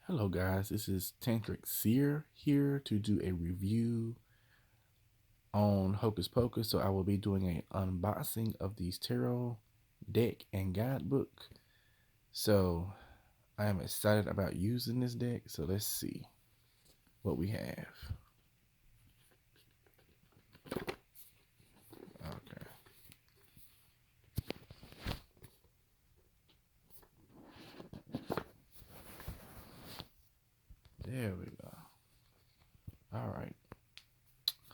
Hello guys, this is Tantric Seer here to do a review on Hocus Pocus. So I will be doing an unboxing of these tarot deck and guidebook. So I am excited about using this deck. So let's see what we have. Okay. There we go. All right.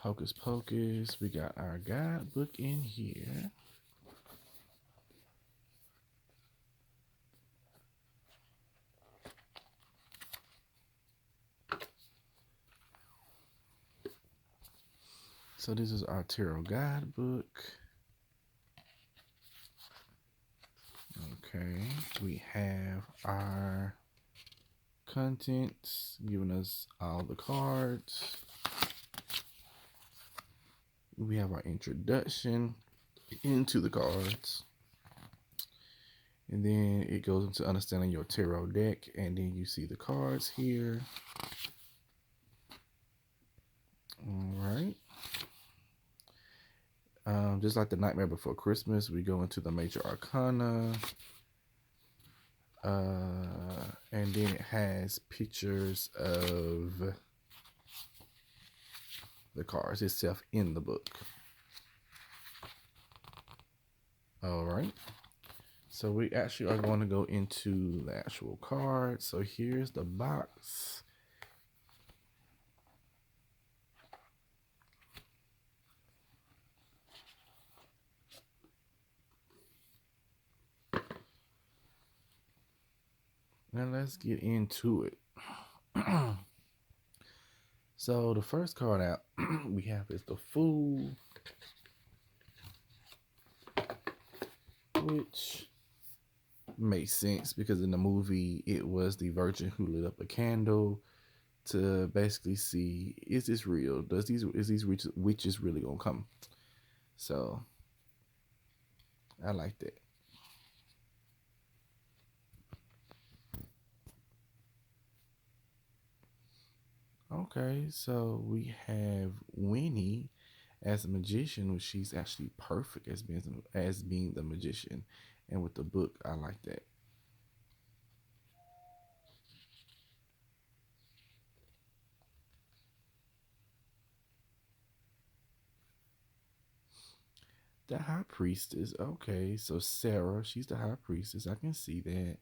Hocus Pocus. We got our guidebook in here. So this is our tarot guidebook. Okay, we have our contents giving us all the cards. We have our introduction into the cards. And then it goes into understanding your tarot deck. And then you see the cards here. All right. Just like the Nightmare Before Christmas, we go into the major arcana. And then it has pictures of the cards itself in the book. All right. So we actually are going to go into the actual cards. So here's the box. Now let's get into it. So the first card out we have is the Fool, which makes sense because in the movie it was the Virgin who lit up a candle to basically see, is this real? Is these witches really gonna come? So I like that. Okay, so we have Winnie as a magician, which she's actually perfect as being the magician, and with the book, I like that. The High Priestess, okay, so Sarah, she's the High Priestess. I can see that,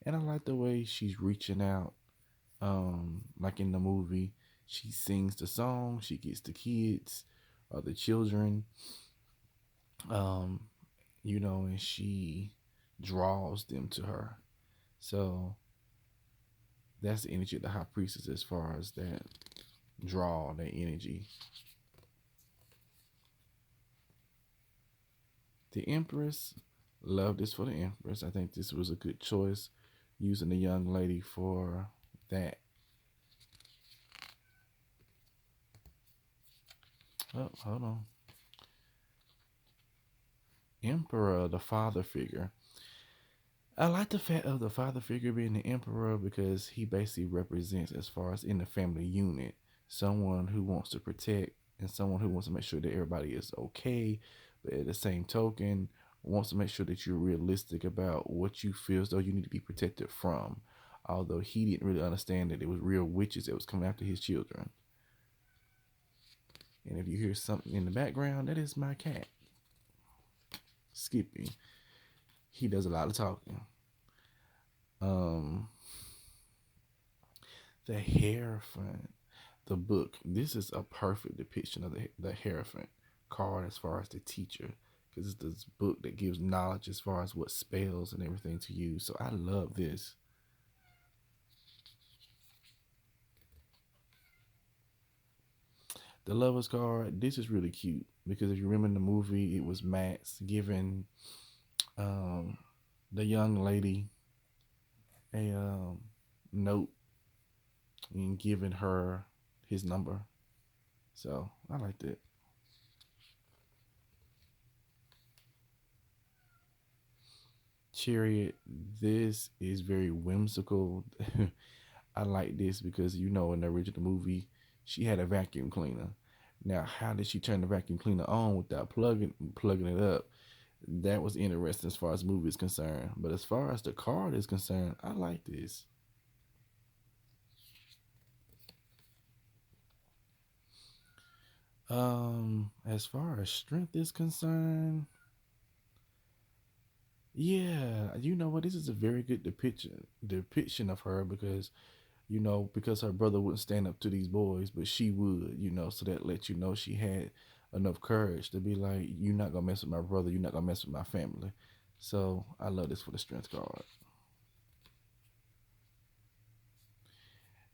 and I like the way she's reaching out. Like in the movie, she sings the song, she gets the kids or the children, um, and she draws them to her. So that's the energy of the High Priestess as far as that draw, that energy. The Empress, love this for the Empress. I think this was a good choice using the young lady for that. Oh, hold on. Emperor, the father figure. I like the fact of the father figure being the emperor because he basically represents, as far as in the family unit, someone who wants to protect and someone who wants to make sure that everybody is okay, but at the same token, wants to make sure that you're realistic about what you feel as though you need to be protected from. Although he didn't really understand that it was real witches that was coming after his children. And if you hear something in the background, that is my cat, Skippy. He does a lot of talking. Um, the Hierophant, the book. This is a perfect depiction of the Hierophant card as far as the teacher, because it's this book that gives knowledge as far as what spells and everything to use. So I love this. The Lovers card. This is really cute because if you remember in the movie, it was Max giving um, the young lady a note and giving her his number. So I like that. Chariot, this is very whimsical. I like this because in the original movie, she had a vacuum cleaner. Now, how did she turn the vacuum cleaner on without plugging it up? That was interesting as far as movie is concerned. But as far as the card is concerned, I like this. As far as strength is concerned, yeah, you know what? This is a very good depiction of her because because her brother wouldn't stand up to these boys, but she would, so that lets you know she had enough courage to be like, you're not gonna mess with my brother, you're not gonna mess with my family. So I love this for the strength card.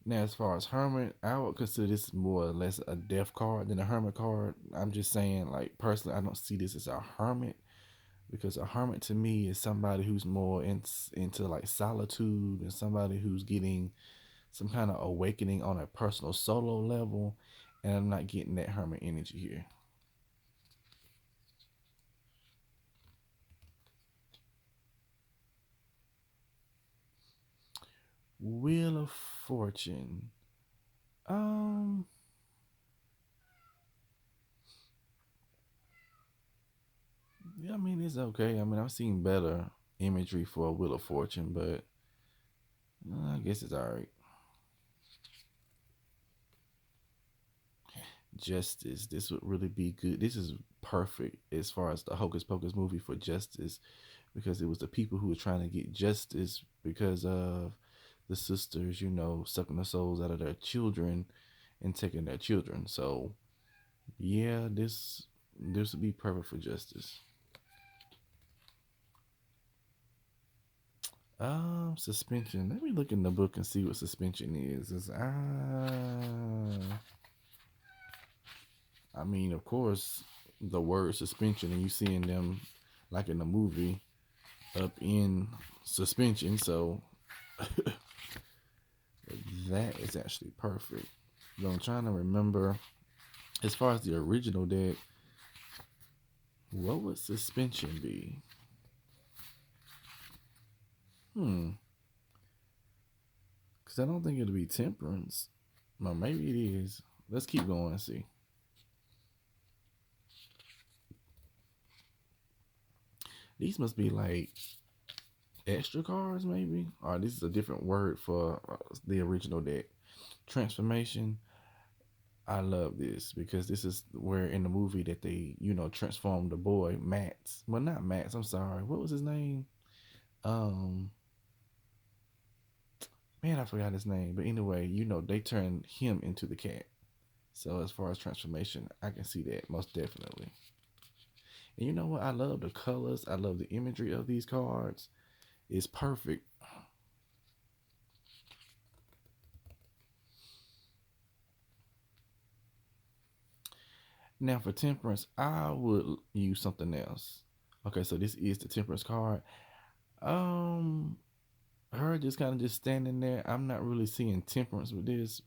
Now, as far as Hermit, I would consider this more or less a death card than a Hermit card. I'm just saying, like, personally, I don't see this as a Hermit because a Hermit to me is somebody who's more into like solitude and somebody who's getting some kind of awakening on a personal solo level. And I'm not getting that Hermit energy here. Wheel of Fortune. Um, yeah, I mean it's okay. I mean I've seen better imagery for a Wheel of Fortune, but I guess it's all right. Justice. This would really be good. This is perfect as far as the Hocus Pocus movie for justice because it was the people who were trying to get justice because of the sisters, sucking the souls out of their children and taking their children. So yeah, this would be perfect for justice. Suspension. Let me look in the book and see what suspension is. I mean, of course, the word suspension, and you seeing them like in the movie up in suspension. So that is actually perfect. But I'm trying to remember, as far as the original deck, what would suspension be? Hmm. Because I don't think it'll be temperance. Well, maybe it is. Let's keep going and see. These must be like extra cards, maybe? Or this is a different word for the original deck. Transformation. I love this because this is where in the movie that they, transformed the boy Max. Well, not Max. I'm sorry. What was his name? Um, man, I forgot his name. But anyway, they turned him into the cat. So as far as transformation, I can see that most definitely. And you know what? I love the colors. I love the imagery of these cards. It's perfect. Now for temperance, I would use something else. Okay, so this is the temperance card. Um, her just kind of just standing there. I'm not really seeing temperance with this.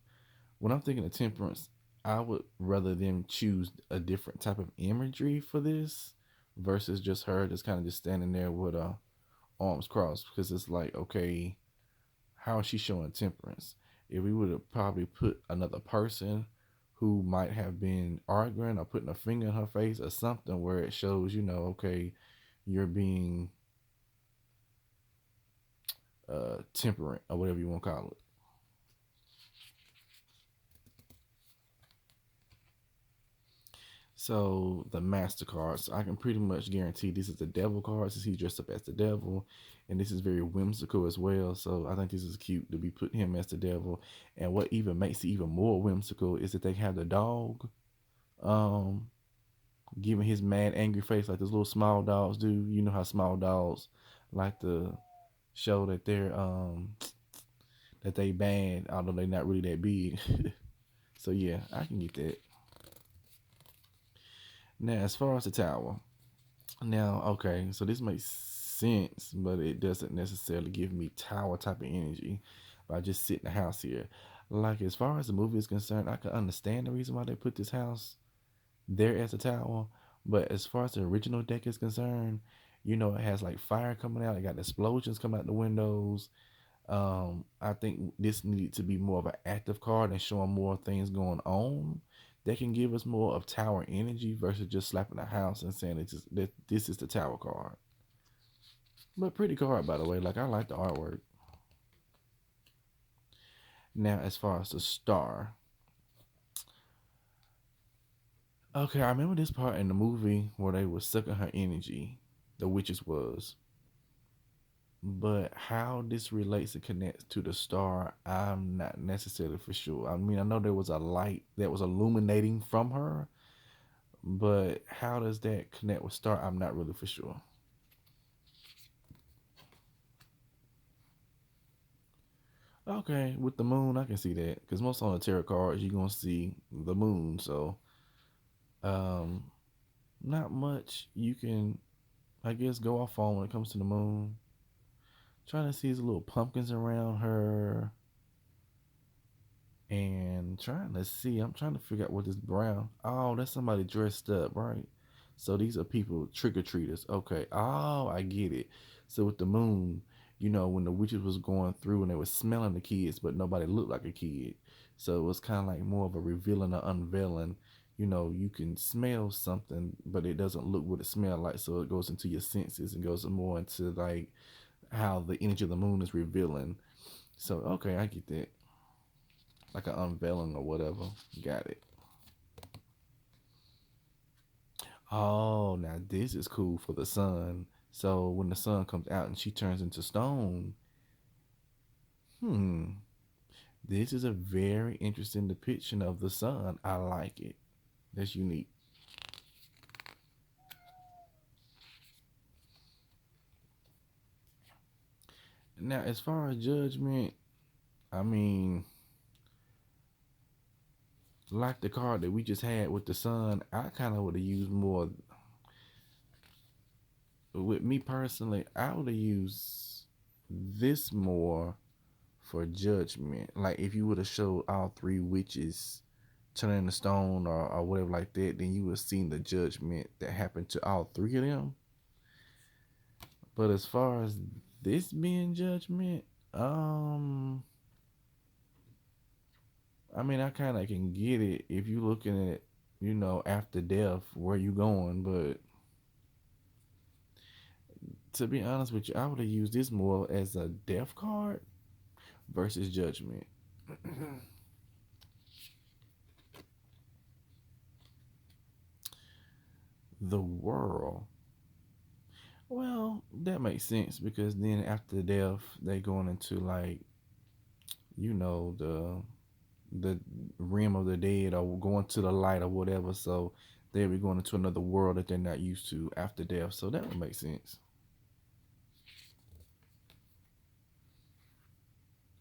When I'm thinking of temperance, I would rather them choose a different type of imagery for this versus just her just kind of just standing there with arms crossed because it's like, okay, how is she showing temperance? If we would have probably put another person who might have been arguing or putting a finger in her face or something where it shows, okay, you're being temperate or whatever you want to call it. So the Mastercard, so I can pretty much guarantee this is the devil card since he dressed up as the devil, and this is very whimsical as well. So I think this is cute to be putting him as the devil. And what even makes it even more whimsical is that they have the dog, um, giving his mad angry face like those little small dogs do. You know how small dogs like to show that that they bad, although they're not really that big. So yeah, I can get that. Now as far as the tower. Now, okay, so this makes sense, but it doesn't necessarily give me tower type of energy. If I just sit in the house here. Like as far as the movie is concerned, I can understand the reason why they put this house there as a tower. But as far as the original deck is concerned, it has like fire coming out, it got explosions coming out the windows. I think this needed to be more of an active card and showing more things going on that can give us more of tower energy versus just slapping a house and saying that this is the tower card. But pretty card, by the way. Like, I like the artwork. Now, as far as the star, okay, I remember this part in the movie where they were sucking her energy. The witches was, but how this relates and connects to the star, I'm not necessarily for sure. I mean, I know there was a light that was illuminating from her, but how does that connect with star? I'm not really for sure. Okay, with the moon, I can see that because most on the tarot cards you're gonna see the moon. So, um, not much you can, I guess, go off on when it comes to the moon. Trying to see his little pumpkins around her and trying to see. I'm trying to figure out what this brown. Oh, that's somebody dressed up, right? So these are people trick or treaters. Okay. Oh, I get it. So with the moon, when the witches was going through and they were smelling the kids, but nobody looked like a kid. So it was kind of like more of a revealing or unveiling. You can smell something, but it doesn't look what it smelled like. So it goes into your senses and goes more into like how the energy of the moon is revealing. So okay, I get that. Like an unveiling or whatever. Got it. Oh, now this is cool for the sun. So when the sun comes out and she turns into stone, hmm, this is a very interesting depiction of the sun. I like it. That's unique. Now, as far as judgment, I mean, like the card that we just had with the sun, I kind of would have used more. With me personally, I would have used this more for judgment. Like if you would have showed all three witches turning the stone or whatever like that, then you would have seen the judgment that happened to all three of them. But as far as this being judgment, I mean I kinda can get it if you looking at, after death, where you going, but to be honest with you, I would have used this more as a death card versus judgment. The world. Well, that makes sense because then after death, they going into like the realm of the dead or going to the light or whatever. So they'll be going into another world that they're not used to after death. So that would make sense.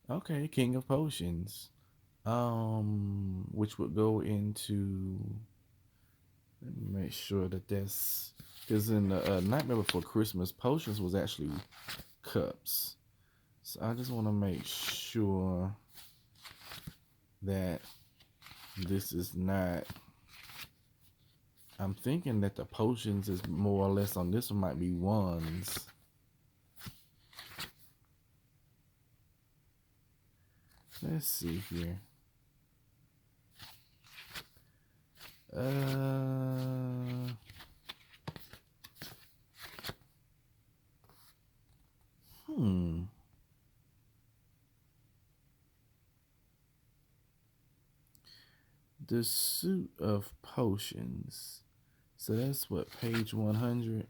Okay, King of Potions. Which would go into. Let me make sure that that's because in the Nightmare Before Christmas, potions was actually cups. So I just want to make sure that this is not. I'm thinking that the potions is more or less on this one might be ones. Let's see here. Uh, hmm. The suit of potions. So that's what page 100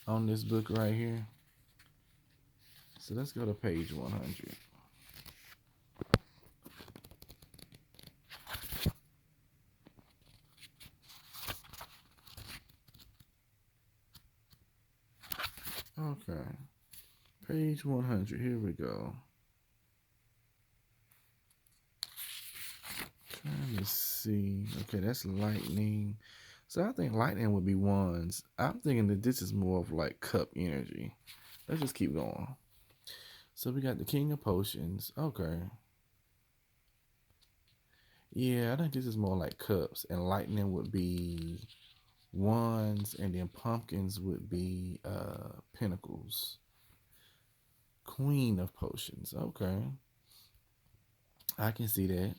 on this book right here. So let's go to page 100. Okay. Page 100. Here we go. Trying to see. Okay, that's lightning. So I think lightning would be ones. I'm thinking that this is more of like cup energy. Let's just keep going. So we got the King of Potions. Okay. Yeah, I think this is more like cups, and lightning would be wands, and then pumpkins would be pentacles. Queen of Potions. Okay, I can see that.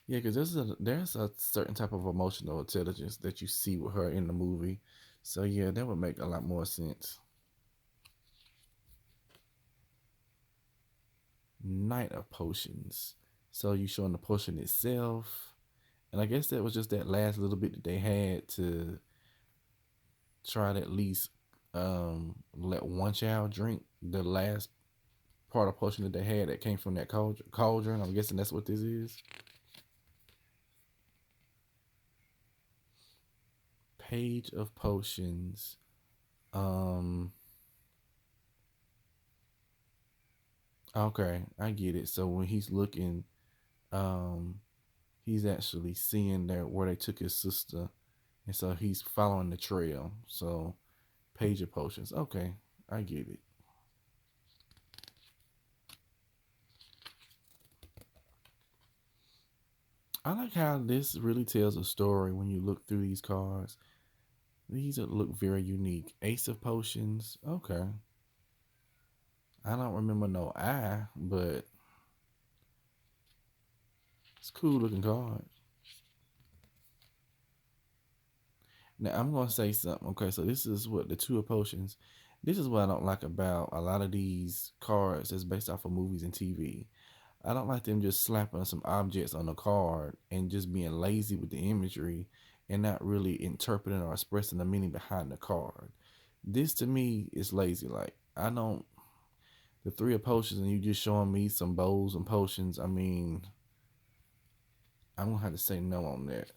Yeah, because there's a certain type of emotional intelligence that you see with her in the movie. So yeah, that would make a lot more sense. Knight of Potions. So you showing the potion itself, and I guess that was just that last little bit that they had to try to at least let one child drink the last part of potion that they had that came from that cauldron. I'm guessing that's what this is. Page of Potions. Um. Okay, I get it. So when he's looking, um, he's actually seeing there where they took his sister, and so he's following the trail. So Page of Potions. Okay, I get it. I like how this really tells a story when you look through these cards. These look very unique. Ace of Potions. Okay. I don't remember no I, but it's a cool looking card. Now I'm gonna say something. Okay, so this is what the Two of Potions. This is what I don't like about a lot of these cards that's based off of movies and TV. I don't like them just slapping some objects on a card and just being lazy with the imagery and not really interpreting or expressing the meaning behind the card. This to me is lazy. Like I don't the Three of Potions and you just showing me some bowls and potions. I mean, I'm gonna have to say no on that.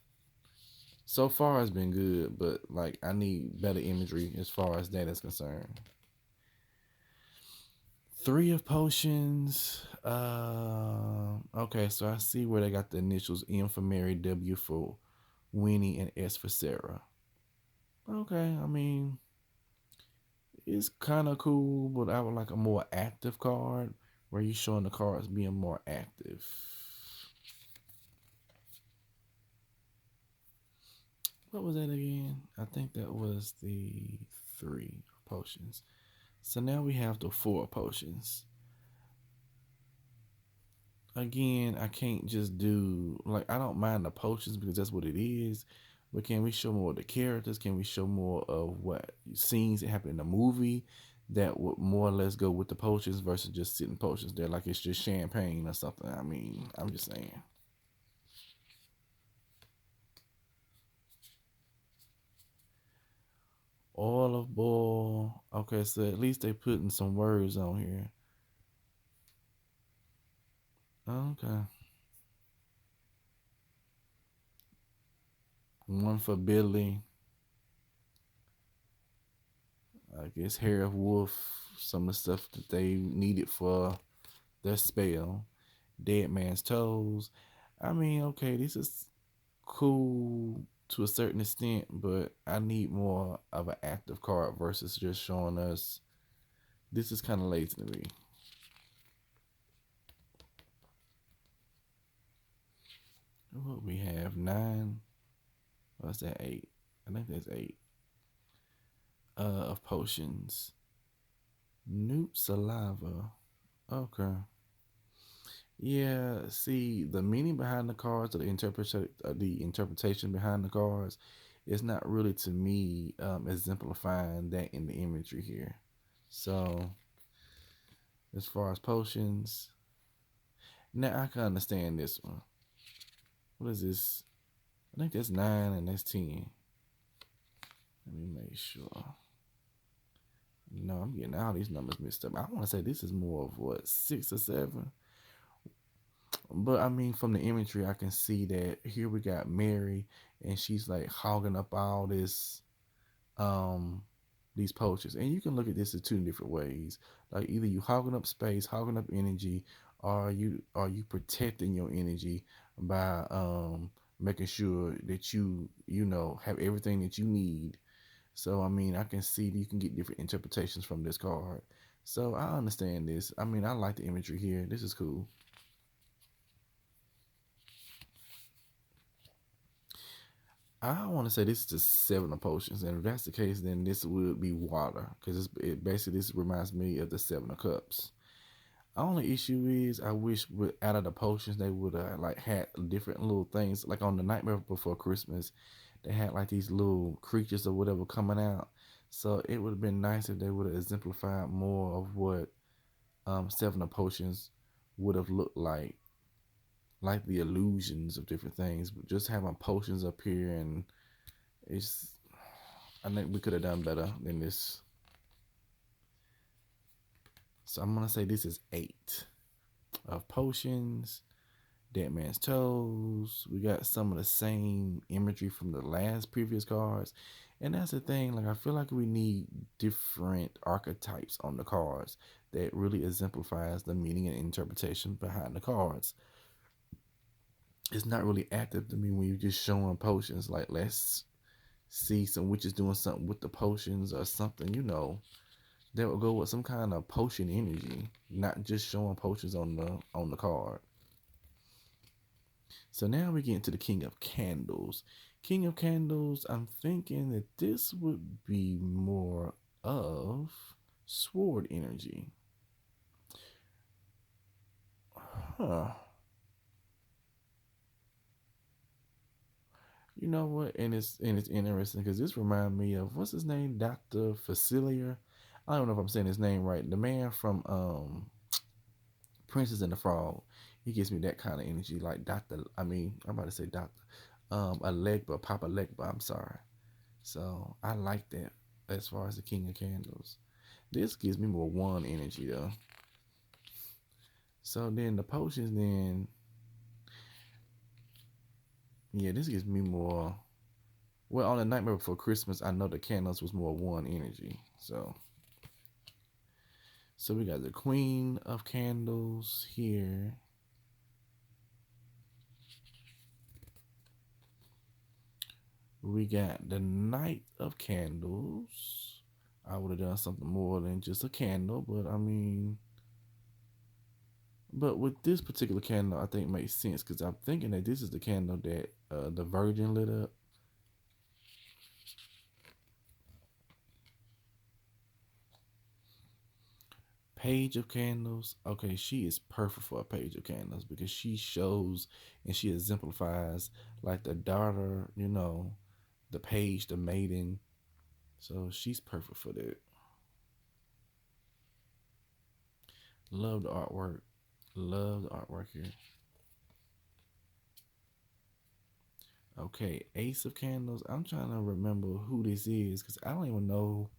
So far it's been good, but like I need better imagery as far as that is concerned. Three of Potions. Okay, so I see where they got the initials M for Mary, W for Winnie, and S for Sarah. Okay, I mean it's kind of cool, but I would like a more active card where you showing the cards being more active. What was that again? I think that was the three potions. So now we have the four potions. Again, I can't just do like I don't mind the potions because that's what it is. But can we show more of the characters? Can we show more of what scenes that happen in the movie that would more or less go with the potions versus just sitting potions there like it's just champagne or something? I mean, I'm just saying. Oil of boil. Okay, so at least they putting some words on here. Okay. One for Billy. I guess Hair of Wolf. Some of the stuff that they needed for their spell. Dead Man's Toes. I mean, okay, this is cool to a certain extent, but I need more of an active card versus just showing us. This is kind of lazy to me. What we have nine. What's that? Eight. I think that's eight. Of potions. Newt saliva. Okay. Yeah. See, the meaning behind the cards, or the interpretation behind the cards, is not really to me exemplifying that in the imagery here. So as far as potions, now I can understand this one. What is this? I think that's nine and that's 10. Let me make sure. No, I'm getting all these numbers mixed up. I want to say this is more of what, six or seven? But I mean, from the imagery, I can see that here we got Mary, and she's like hogging up all this, um, these potions. And you can look at this in two different ways. Like either you hogging up space, hogging up energy, or you protecting your energy by making sure that you have everything that you need. So I mean, I can see that you can get different interpretations from this card. So I understand this. I mean, I like the imagery here. This is cool. I want to say this is the seven of potions, and if that's the case, then this would be water, because it basically this reminds me of the seven of cups. Only issue is I wish with out of the potions they would have like had different little things like on the Nightmare Before Christmas, they had like these little creatures or whatever coming out. So it would have been nice if they would have exemplified more of what seven of potions would have looked like the illusions of different things. But just having potions up here and it's I think we could have done better than this. So I'm gonna say this is 8 of potions. Dead Man's Toes. We got some of the same imagery from the last previous cards. And that's the thing, like I feel like we need different archetypes on the cards that really exemplifies the meaning and interpretation behind the cards. It's not really active to me when you're just showing potions. Like let's see some witches doing something with the potions or something, that would go with some kind of potion energy, not just showing potions on the card. So now we get into the King of Candles. King of Candles, I'm thinking that this would be more of sword energy. Huh. You know what? And it's interesting because this reminds me of what's his name, Dr. Facilier. I don't know if I'm saying his name right. The man from Princess and the Frog. He gives me that kind of energy, like Doctor. I mean, I'm about to say Doctor. Legba, Papa Legba. I'm sorry. So I like that as far as the King of Candles. This gives me more one energy though. So then the potions, then yeah, this gives me more. Well, on the Nightmare Before Christmas, I know the candles was more one energy. So we got the Queen of Candles here. We got the Knight of Candles. I would have done something more than just a candle, but I mean, but with this particular candle, I think it makes sense because I'm thinking that this is the candle that the Virgin lit up. Page of Candles. Okay, she is perfect for a Page of Candles because she shows and she exemplifies like the daughter, the page, the maiden. So she's perfect for that. Love the artwork. Love the artwork here. Okay, Ace of Candles. I'm trying to remember who this is because I don't even know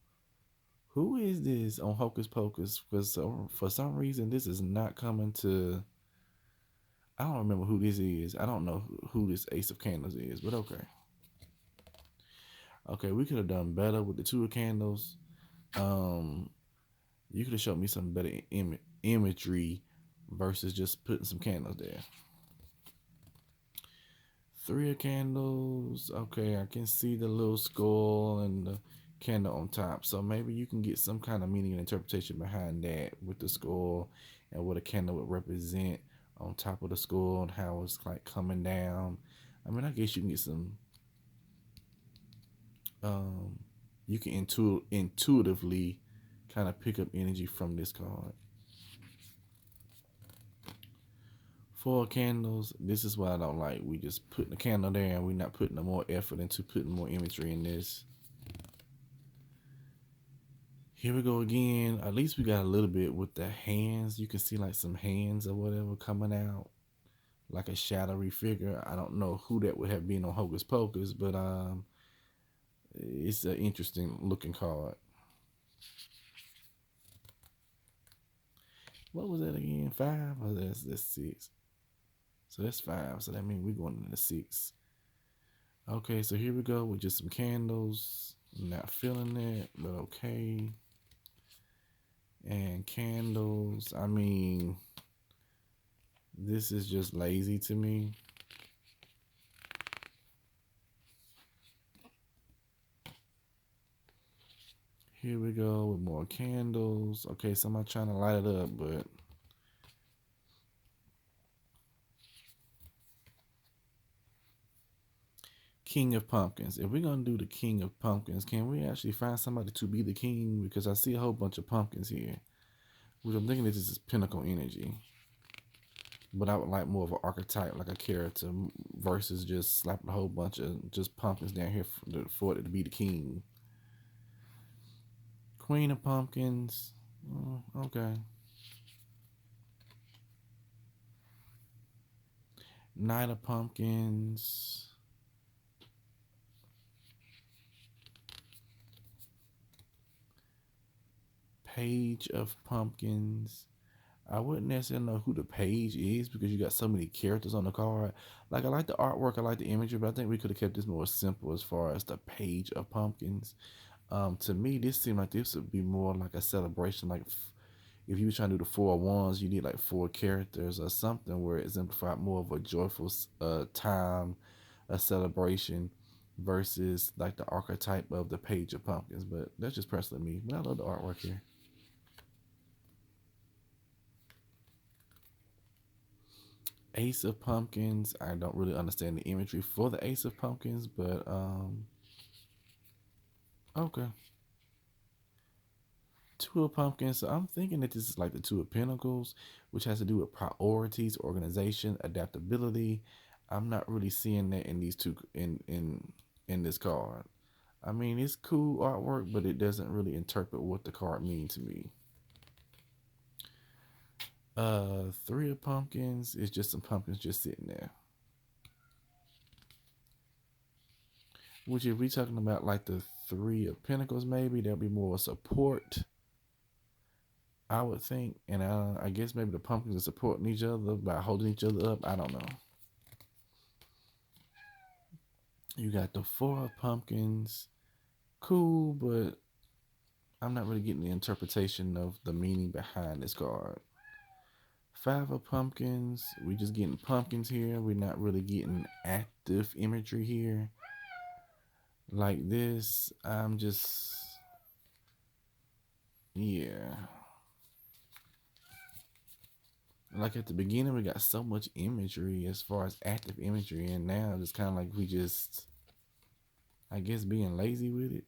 who is this on Hocus Pocus. Because for some reason, this is not coming to. I don't remember who this is. I don't know who this Ace of Candles is, but okay. Okay, we could have done better with the Two of Candles. Um, you could have showed me some better imagery versus just putting some candles there. Three of Candles. Okay, I can see the little skull and the candle on top. So maybe you can get some kind of meaning and interpretation behind that with the skull and what a candle would represent on top of the skull and how it's like coming down. I mean, I guess you can get some. Um, you can intuitively kind of pick up energy from this card. Four candles. This is what I don't like. We just putting the candle there and we're not putting no more effort into putting more imagery in this. Here we go again. At least we got a little bit with the hands. You can see like some hands or whatever coming out. Like a shadowy figure. I don't know who that would have been on Hocus Pocus, but it's an interesting looking card. What was that again? 5? Oh, that's 6. So that's 5. So that means we're going into 6. Okay, so here we go with just some candles. Not feeling it, but okay. And candles. I mean, this is just lazy to me. Here we go with more candles. Okay, somebody trying to light it up, but King of Pumpkins. If we're gonna do the King of Pumpkins, can we actually find somebody to be the king? Because I see a whole bunch of pumpkins here, which I'm thinking this is pinnacle energy. But I would like more of an archetype, like a character, versus just slapping a whole bunch of just pumpkins down here for it to be the king. Queen of Pumpkins. Okay. Knight of Pumpkins. Page of Pumpkins. I wouldn't necessarily know who the page is because you got so many characters on the card. Like I like the artwork, I like the imagery, but I think we could have kept this more simple as far as the page of pumpkins. To me, this seemed like this would be more like a celebration. Like if you were trying to do the 4 wands, you need like 4 characters or something where it exemplified more of a joyful time, a celebration, versus like the archetype of the page of pumpkins. But that's just personally me. But I love the artwork here. Ace of Pumpkins. I don't really understand the imagery for the Ace of Pumpkins, but okay. Two of Pumpkins. So I'm thinking that this is like the Two of Pentacles, which has to do with priorities, organization, adaptability. I'm not really seeing that in these two in this card. I mean, it's cool artwork, but it doesn't really interpret what the card means to me. Three of Pumpkins is just some pumpkins just sitting there. Which if we talking about like the Three of Pentacles, maybe there'll be more support, I would think. And I guess maybe the pumpkins are supporting each other by holding each other up. I don't know. You got the Four of Pumpkins. Cool, but I'm not really getting the interpretation of the meaning behind this card. Five of Pumpkins. We just getting pumpkins here. We're not really getting active imagery here. Like this, I'm just, yeah. Like at the beginning, we got so much imagery as far as active imagery, and now it's kind of like we just, I guess, being lazy with it.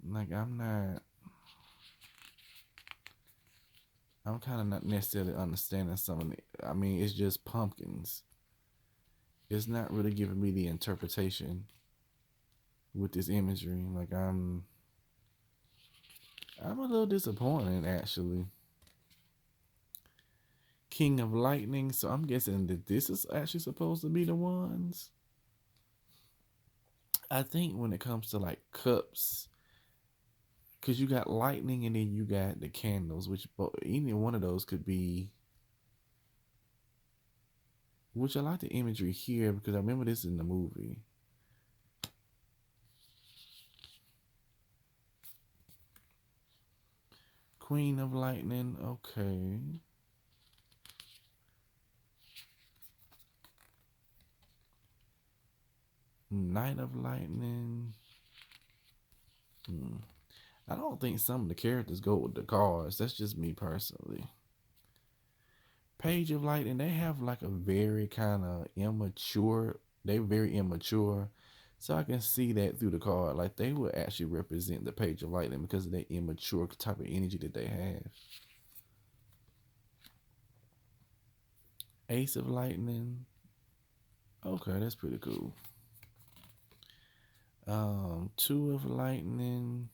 Like I'm kind of not necessarily understanding some of it. I mean, it's just pumpkins. It's not really giving me the interpretation with this imagery. Like I'm a little disappointed actually. King of Lightning. So I'm guessing that this is actually supposed to be the ones. I think when it comes to like cups, because you got lightning and then you got the candles, which any one of those could be. Which I like the imagery here because I remember this in the movie. Queen of Lightning, okay. Knight of Lightning. I don't think some of the characters go with the cards. That's just me personally. Page of Lightning, they have like a very kind of immature, they're very immature. So I can see that through the card. Like they would actually represent the Page of Lightning because of that immature type of energy that they have. Ace of Lightning. Okay, that's pretty cool. Two of Lightning.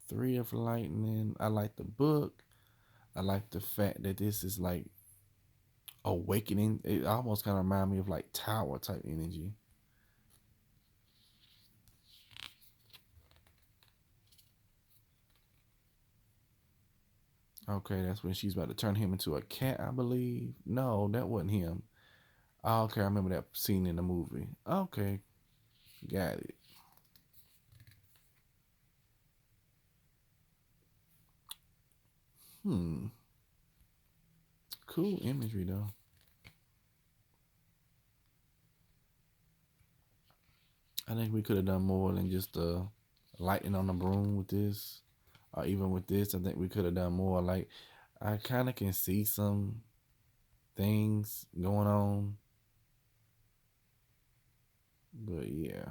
Three of Lightning. I like the book. I like the fact that this is like awakening. It almost kind of reminds me of like tower type energy. Okay, that's when she's about to turn him into a cat, I believe. No, that wasn't him. Oh, okay, I remember that scene in the movie. Okay, got it. Hmm. Cool imagery though. I think we could have done more than just lightning on the broom with this. Or even with this, I think we could have done more. Like I kind of can see some. things going on. But yeah.